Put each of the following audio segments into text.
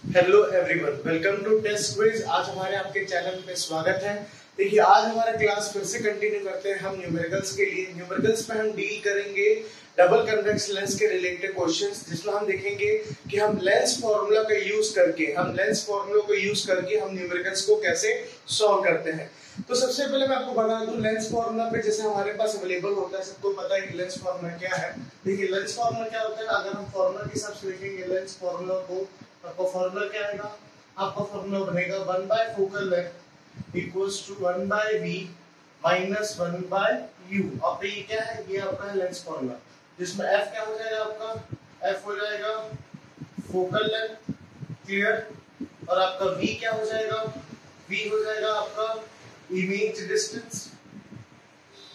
Hello everyone, welcome to test quiz. आज हमारे आपके चैनल पे स्वागत है। देखिए, आज हमारा क्लास फिर से कंटिन्यू करते हैं हम न्यूमेरिकल्स के लिए। न्यूमेरिकल्स पे हम डील करेंगे डबल कन्वेक्स लेंस के रिलेटेड क्वेश्चंस, जिसमें हम देखेंगे कि हम लेंस फॉर्मूला का यूज करके हम न्यूमेरिकल्स को कैसे सॉल्व करते हैं। तो सबसे पहले मैं आपको बता दूं, लेंस फॉर्मूला पे जैसे हमारे पास अवेलेबल होता है, सबको पता है कि लेंस फॉर्मूला क्या है। देखिए, लेंस फॉर्मूला क्या होता है, अगर हम फॉर्मूला के हिसाब से देखेंगे लेंस फॉर्मूला को, आपका फॉर्मूला क्या आएगा, आपका फॉर्मूला बनेगा 1 by focal length equals to 1 by v minus 1 by u। अब ये क्या है, ये आपका है लेंस फॉर्मूला, जिसमें f क्या हो जाएगा, आपका f हो जाएगा फोकल लेंथ, क्लियर। और आपका v क्या हो जाएगा, v हो जाएगा आपका इमेज डिस्टेंस,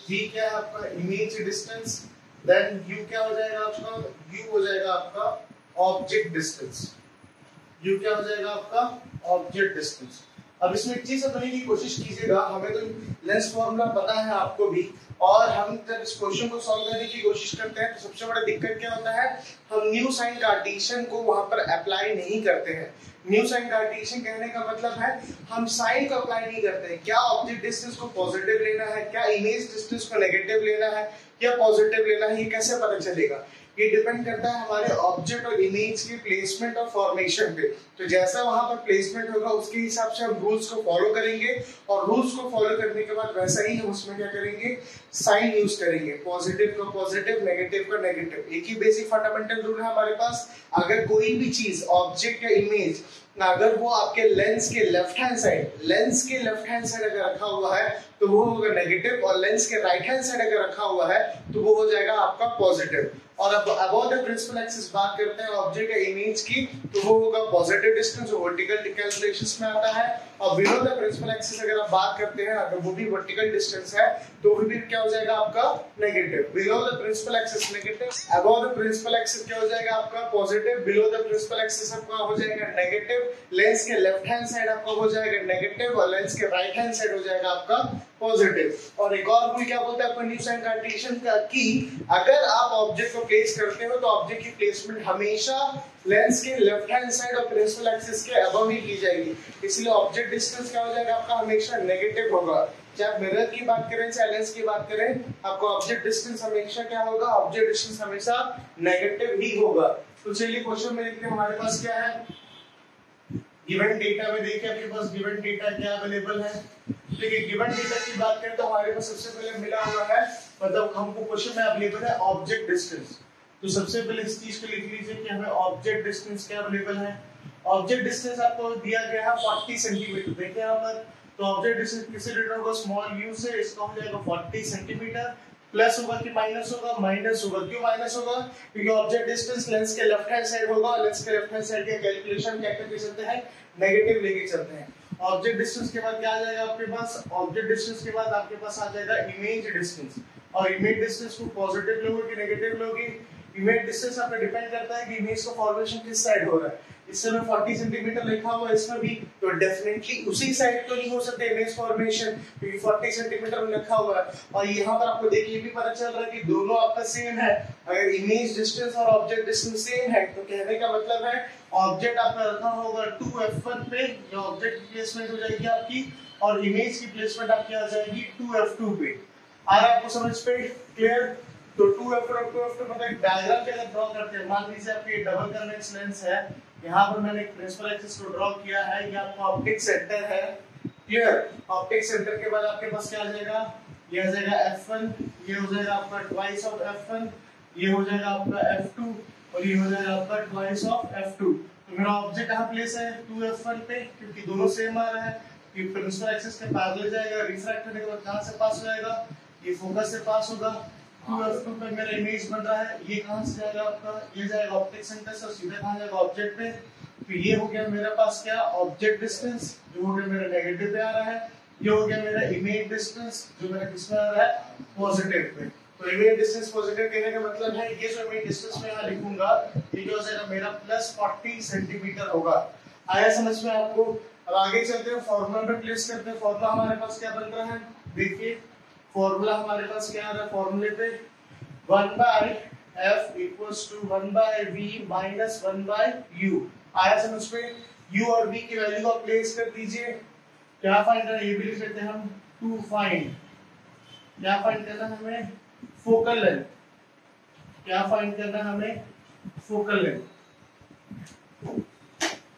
v क्या है आपका इमेज डिस्टेंस। देन u क्या हो जाएगा आपका, u हो जाएगा आपका ऑब्जेक्ट डिस्टेंस, u क्या हो जाएगा आपका ऑब्जेक्ट डिस्टेंस। अब इसमें एक चीज समझने की कोशिश कीजिएगा, हमें तो लेंस फॉर्मूला पता है, आपको भी, और हम जब इस क्वेश्चन को सॉल्व करने की कोशिश करते हैं तो सबसे बड़ा दिक्कत क्या होता है, हम न्यू साइन कार्टेशियन को वहां पर अप्लाई नहीं करते हैं। न्यू साइन कार्टेशियन कहने का मतलब है हम साइन को अप्लाई नहीं करते हैं। क्या ऑब्जेक्ट डिस्टेंस को पॉजिटिव लेना है, क्या इमेज डिस्टेंस को नेगेटिव लेना है, या पॉजिटिव लेना है, ये कैसे पता चलेगा। ये डिपेंड करता है हमारे ऑब्जेक्ट और इमेज की प्लेसमेंट और फॉर्मेशन पे। तो जैसा वहां पर प्लेसमेंट होगा उसके हिसाब से हम रूल्स को फॉलो करेंगे, और रूल्स को फॉलो करने के बाद वैसा ही हम उसमें क्या करेंगे, साइन यूज करेंगे। पॉजिटिव का पॉजिटिव, नेगेटिव का नेगेटिव। एक ही बेसिक फंडामेंटल रूल है हमारे पास, अगर कोई भी चीज ऑब्जेक्ट या इमेज अगर वो आपके लेंस के लेफ्ट हैंड साइड अगर रखा हुआ है तो वो होगा नेगेटिव, और लेंस के राइट हैंड साइड अगर रखा हुआ है तो वो हो जाएगा आपका पॉजिटिव। और अब अबाउट द प्रिंसिपल एक्सिस बात करते हैं ऑब्जेक्ट या इमेज की, तो वो होगा पॉजिटिव डिस्टेंस, जो वर्टिकल कैलकुलेशंस में आता है। और बिलो द प्रिंसिपल एक्सिस अगर आप बात करते हैं, अगर वो भी वर्टिकल डिस्टेंस है तो वो भी क्या हो जाएगा आपका negative. Below the principal axis negative, about the principal axis क्या हो जाएगा आपका positive, below the principal axis आपका हो जाएगा नेगेटिव। लेंस के लेफ्ट हैंड साइड आपका हो जाएगा नेगेटिव, और लेंस के राइट हैंड साइड हो जाएगा आपका पॉजिटिव। और एक और रूल क्या बोलता है न्यू साइन कार्टेशियन का, कि अगर आप ऑब्जेक्ट को प्लेस करते हो तो ऑब्जेक्ट की प्लेसमेंट हमेशा लेंस के लेफ्ट हैंड साइड और प्रिंसिपल एक्सिस के अबव ही की जाएगी। इसलिए ऑब्जेक्ट डिस्टेंस क्या हो जाएगा आपका हमेशा नेगेटिव होगा। चाहे मिरर की बात करें चाहे लेंस की बात करें, आपको ऑब्जेक्ट डिस्टेंस हमेशा क्या होगा, ऑब्जेक्ट डिस्टेंस हमेशा नेगेटिव ही होगा। तो चलिए क्वेश्चन में देखते हैं हमारे पास क्या है। गिवन डेटा में देखिए आपके पास गिवन डेटा क्या अवेलेबल है। देखिए, गिवन डेटा की बात करें तो हमारे पास सबसे पहले मिला हुआ है, मतलब हमको क्वेश्चन में अवेलेबल है ऑब्जेक्ट डिस्टेंस। तो सबसे पहले इस चीज को लिख लीजिए कि हमें ऑब्जेक्ट डिस्टेंस क्या अवेलेबल है। ऑब्जेक्ट डिस्टेंस आपको दिया गया है 40 सेंटीमीटर। देखिए यहाँ पर, तो ऑब्जेक्ट डिस्टेंस किससे रिलेटेड होगा, स्मॉल u से। इसका हो जाएगा 40 सेंटीमीटर। प्लस होगा कि माइनस होगा, माइनस होगा। क्यों माइनस होगा, क्योंकि ऑब्जेक्ट डिस्टेंस लेंस के लेफ्ट हैंड साइड होगा, और लेंस के लेफ्ट हैंड साइड के कैलकुलेशन क्या करके चलते हैं, नेगेटिव लेके चलते हैं। ऑब्जेक्ट डिस्टेंस के बाद क्या आ जाएगा आपके पास, ऑब्जेक्ट डिस्टेंस के बाद आपके पास आ जाएगा इमेज डिस्टेंस। और इमेज डिस्टेंस को पॉजिटिव लोगे कि नेगेटिव लोगे, इमेज डिस्टेंस आप पे डिपेंड करता है कि इमेज का फॉर्मेशन किस साइड हो रहा है। इससे में 40 सेंटीमीटर लिखा हुआ है, इसमें भी, तो डेफिनेटली उसी साइड तो नहीं हो सकता इमेज फॉर्मेशन, क्योंकि 40 सेंटीमीटर में लिखा हुआ है। और यहाँ पर आपको देखिए भी पता चल रहा है कि दोनों आपका सेम है। अगर इमेज डिस्टेंस और ऑब्जेक्ट डिस्टेंस सेम है तो कहने का मतलब है ऑब्जेक्ट आपका रखा होगा 2f1 पे, या ऑब्जेक्ट की प्लेसमेंट हो जाएगी आपकी, और इमेज की प्लेसमेंट आपकी आ जाएगी 2f2 पे। आ रहा है आपको समझ पे, क्लियर। तो 2f1 और 2f2 मतलब एक डायग्राम के अगर ड्रॉ करते हैं, मान लीजिए आपकी डबल कन्वेक्स लेंस है, यहाँ पर मैंने एक प्रिंसिपल एक्सिस को ड्रॉ किया है, ये आपका ऑप्टिक सेंटर है, क्लियर। ऑप्टिक सेंटर के बाद आपके पास क्या आ जाएगा, ये आ जाएगा f1, ये हो जाएगा आपका ट्वाइस ऑफ f1, ये हो जाएगा आपका f2, और ये हो जाएगा आपका ट्वाइस ऑफ f2। तो मेरा ऑब्जेक्ट कहाँ प्लेस है 2f1 पे, क्योंकि दोनों सेम आ रहा है। ये प्रिंसिपल एक्सिस के पैरेलल जाएगा, रिफ्रैक्ट होने के बाद कहाँ से पास हो जाएगा, ये फोकस से पास होगा। 2f2 पे मेरा इमेज बन रहा है, ये कहाँ से जाएगा आपका, ये जाएगा ऑप्टिक सेंटर से, सीधे कहाँ जाएगा ऑब्जेक्ट पे। तो ये हो गया मेरे पास क्या, ऑब्जेक्ट डिस्टेंस, जो हो गया मेरा नेगेटिव पे आ रहा है। ये हो गया मेरा इमेज डिस्टेंस, जो मेरा किसमें आ रहा है, पॉजिटिव पे। तो इमेज डिस्टेंस पॉजिटिव कहने का मतलब है ये जो इमेज डिस्टेंस मैं यहाँ लिखूंगा, ये जो हो जाएगा मेरा प्लस 40 सेंटीमीटर होगा। आया समझ में आपको। अब आगे चलते हैं, फॉर्मूला पे प्लेस करते हैं। फॉर्मूला हमारे पास क्या बन रहा है, देखिए फॉर्मूला हमारे पास क्या आ रहा है, फॉर्मूले पे 1 by f equals to 1 by v minus 1 by u। आया समझ पे। u और v की वैल्यू को प्लेस कर दीजिए। क्या फाइंड करना है, ये भी लिख सकते हैं हम, टू फाइंड, क्या फाइंड करना है हमें, फोकल लेंथ। क्या फाइंड करना है हमें, फोकल लेंथ।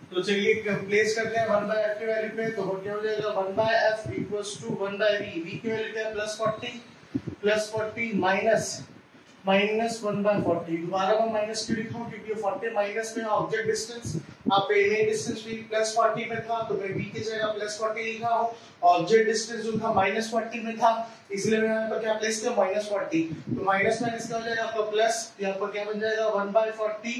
तो चलिए प्लेस करते हैं 1 बाय f की वैल्यू पे, तो क्या हो जाएगा 1 by f equals to 1 by v। v की वैल्यू क्या है प्लस 40 माइनस 1 बाय 40। दोबारा मैं माइनस क्यों लिखा हूं, क्योंकि 40 माइनस में ऑब्जेक्ट डिस्टेंस, आप इमेज डिस्टेंस भी प्लस 40 में था, तो मैं v की जगह प्लस 40 लिखा हूं। ऑब्जेक्ट डिस्टेंस जो था माइनस 40 में था, इसलिए मैं यहाँ पर क्या प्लेस किया माइनस 40। तो माइनस माइनस क्या हो जाएगा आपका प्लस, यहाँ पर क्या बन जाएगा 1 बाय 40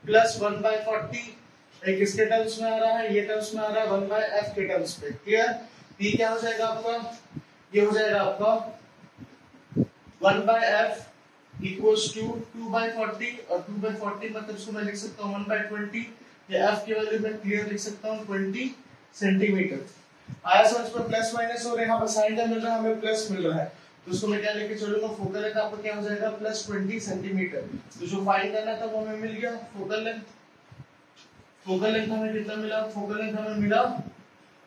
प्लस 1 बाय 40। एक इसके टर्म्स में आ रहा है, ये टर्म्स में आ रहा है 1 बाय f के टर्म्स पे। क्लियर? ये क्या हो जाएगा आपका, ये हो जाएगा आपका 1 by f equals to 2 by 40, और 2 बाय 40 मतलब इसको मैं लिख सकता हूँ 1 बाय 20। ये f की वैल्यू मैं क्लियर लिख सकता हूँ 20 सेंटीमीटर। आया समझ में? प्लस माइनस हो रहे हैं, यहाँ पर साइन का मिल रहा है, हमें प्लस मिल रहा है, तो उसको मैं क्या लेके चलूंगा, फोकल लेंथ आपको क्या हो जाएगा प्लस 20 सेंटीमीटर। तो जो फाइंड करना था वो हमें मिल गया, फोकल लेंथ। फोकल लेंथ हमें कितना मिला, फोकल लेंथ हमें मिला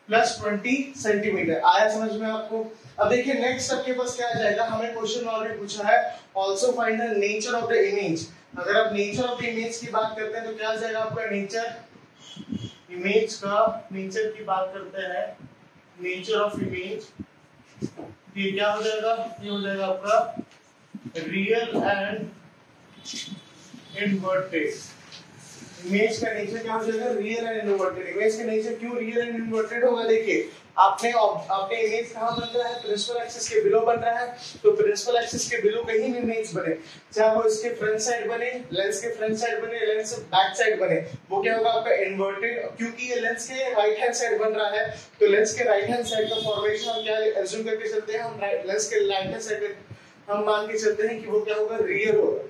प्लस 20 सेंटीमीटर। आया समझ में आपको? अब देखिए नेक्स्ट आपके पास क्या आ जाएगा, हमें क्वेश्चन ऑलरेडी पूछा है, also find the nature of the image. अगर आप नेचर ऑफ द इमेज की बात करते हैं तो क्या आ जाएगा आपका नेचर, इमेज का नेचर की बात करते हैं, नेचर ऑफ इमेज, ये क्या हो जाएगा, ये हो जाएगा आपका रियल एंड इनवर्टेड। इमेज का नेचर क्या हो जाएगा, रियल एंड इनवर्टेड। इमेज का नेचर क्यों रियल एंड इनवर्टेड होगा, देखिए आपने इमेज कहां बन रहा है, प्रिंसिपल एक्सिस के बिलो बन रहा है, तो प्रिंसिपल एक्सिस के बिलो कहीं भी इमेज बने, चाहे वो इसके फ्रंट साइड बने, लेंस के फ्रंट साइड बने, लेंस के बैक साइड बने, वो क्या होगा आपका इनवर्टेड। क्योंकि ये लेंस के राइट हैंड साइड बन रहा है, तो लेंस के राइट हैंड साइड का फॉर्मेशन हम क्या एज्यूम करके चलते हैं, हम लेंस के राइट हैंड साइड हम मान के चलते हैं कि वो क्या होगा, रियल होगा।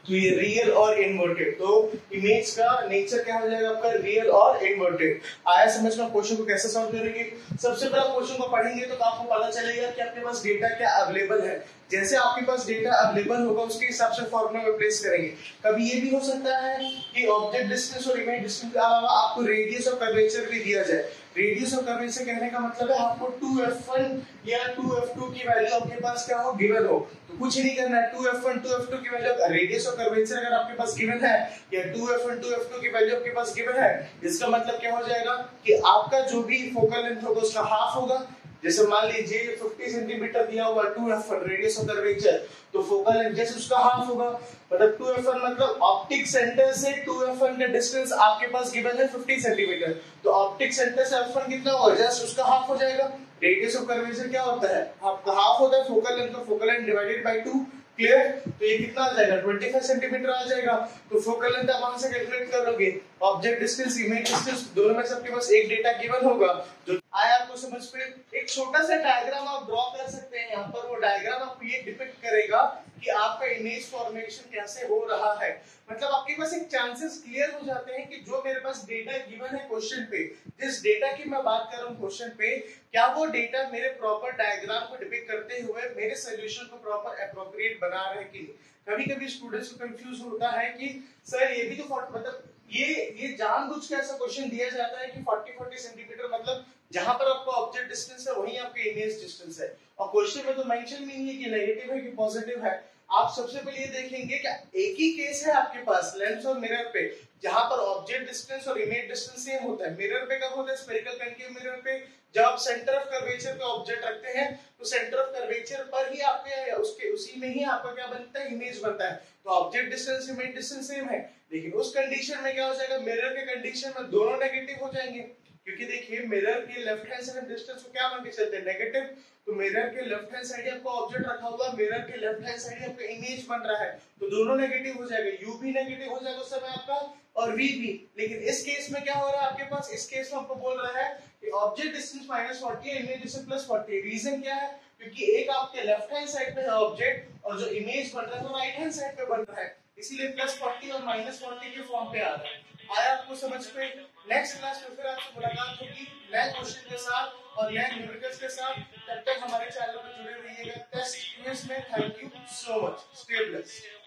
तो ये रियल और इनवर्टेड, तो इमेज का नेचर क्या हो जाएगा आपका, रियल और इनवर्टेड। आया समझ में? क्वेश्चन को कैसे सॉल्व करेंगे, सबसे पहले क्वेश्चन को पढ़ेंगे तो आपको पता चलेगा कि आपके पास डेटा क्या अवेलेबल है। जैसे आपके पास डेटा अवेलेबल होगा उसके हिसाब से फॉर्मूला में प्लेस करेंगे। कभी ये भी हो सकता है कि ऑब्जेक्ट डिस्टेंस और इमेज डिस्टेंस के अलावा आपको रेडियस और कर्वेचर भी दिया जाए। रेडियस और कर्वेचर कहने का मतलब है आपको 2f1 या 2f2 की वैल्यू आपके पास क्या हो, गिवन हो, तो कुछ नहीं करना है, 2f1 2f2 की वैल्यू, रेडियस और कर्वेचर अगर आपके पास गिवन है या 2f1 2f2 की वैल्यू आपके पास गिवन है, इसका मतलब क्या हो जाएगा कि आपका जो भी फोकल लेंथ होगा उसका हाफ होगा। जैसे मान लीजिए 50 सेंटीमीटर दिया हुआ 2f1 रेडियस और कर्वेचर, तो फोकल लेंथ जैसे उसका हाफ होगा, मतलब 2f1 मतलब ऑप्टिक सेंटर से 2f1 का डिस्टेंस आपके पास गिवन है 50 सेंटीमीटर, तो ऑप्टिक सेंटर से f1 कितना होगा, जस्ट उसका हाफ हो जाएगा। रेडियस ऑफ कर्वेचर क्या होता है, आपका हाफ होता है फोकल लेंथ, तो focal length divided by 2। Clear? तो ये कितना आ जाएगा 25 सेंटीमीटर आ जाएगा। तो फोकल लेंथ आप वहां से कैलकुलेट कर लोगे, ऑब्जेक्ट डिस्टेंस इमेज डिस्टेंस दोनों में से आपके पास एक डेटा गिवन होगा। जो आया आपको समझ पे, एक छोटा सा डायग्राम आप ड्रॉ कर सकते हैं यहाँ पर, वो डायग्राम आपको ये डिपिक्ट करेगा कि आपका इमेज फॉर्मेशन कैसे हो रहा है। मतलब आपके पास एक चांसेस क्लियर हो जाते हैं कि जो मेरे पास डेटा गिवन है क्वेश्चन पे, जिस डेटा की मैं बात कर रहा हूँ क्वेश्चन पे, क्या वो डेटा मेरे प्रॉपर डायग्राम को डिपिक्ट करते हुए मेरे सॉल्यूशन को प्रॉपर एप्रोप्रिएट बना रहे हैं कि नहीं। कभी कभी स्टूडेंट्स को कंफ्यूज होता है कि सर ये भी तो मतलब ये जानबूझ के ऐसा क्वेश्चन दिया जाता है कि 40 सेंटीमीटर मतलब जहां पर आपका ऑब्जेक्ट डिस्टेंस है वहीं आपका इमेज डिस्टेंस है, और क्वेश्चन में तो मेंशन भी नहीं है कि नेगेटिव है कि पॉजिटिव है। आप सबसे पहले ये देखेंगे कि एक ही केस है आपके पास लेंस और मिरर पे, जहां पर ऑब्जेक्ट डिस्टेंस और इमेज डिस्टेंस सेम होता है। मिरर पे कब होता है, स्फेरिकल कनकेव मिरर पे, जब आप सेंटर ऑफ कर्वेचर पे ऑब्जेक्ट रखते हैं तो सेंटर ऑफ कर्वेचर पर ही आपके उसके उसी में ही आपका क्या बनता है, इमेज बनता है। तो object distance image distance same है, लेकिन उस कंडीशन में क्या हो जाएगा, मिरर के कंडीशन में दोनों नेगेटिव हो जाएंगे, क्योंकि देखिए मिरर के लेफ्ट हैंड साइड डिस्टेंस को क्या मान के चलते हैं, नेगेटिव। तो मिरर के लेफ्ट हैंड साइड आपका ऑब्जेक्ट रखा हुआ, मिरर के लेफ्ट हैंड साइड आपका इमेज बन रहा है, तो दोनों नेगेटिव हो जाएगा, u भी नेगेटिव हो जाएगा उस समय आपका और v भी। लेकिन इस केस में क्या हो रहा है आपके पास, इस केस में आपको बोल रहा है कि ऑब्जेक्ट डिस्टेंस -40 है, इमेज डिस्टेंस +40। रीजन क्या है, क्योंकि एक आपके लेफ्ट हैंड साइड पे है ऑब्जेक्ट और जो इमेज बन रहा है वो राइट हैंड साइड पे बन रहा है, इसीलिए +40 और -40 के फॉर्म पे आ रहा है। आया आपको समझ पे? नेक्स्ट क्लास में फिर आपसे मुलाकात होगी नए क्वेश्चन के साथ और नए न्यूमेरिकल्स के साथ। तब तक हमारे चैनल पर जुड़े रहिएगा टेस्ट क्विज में। Thank you so much, stay blessed.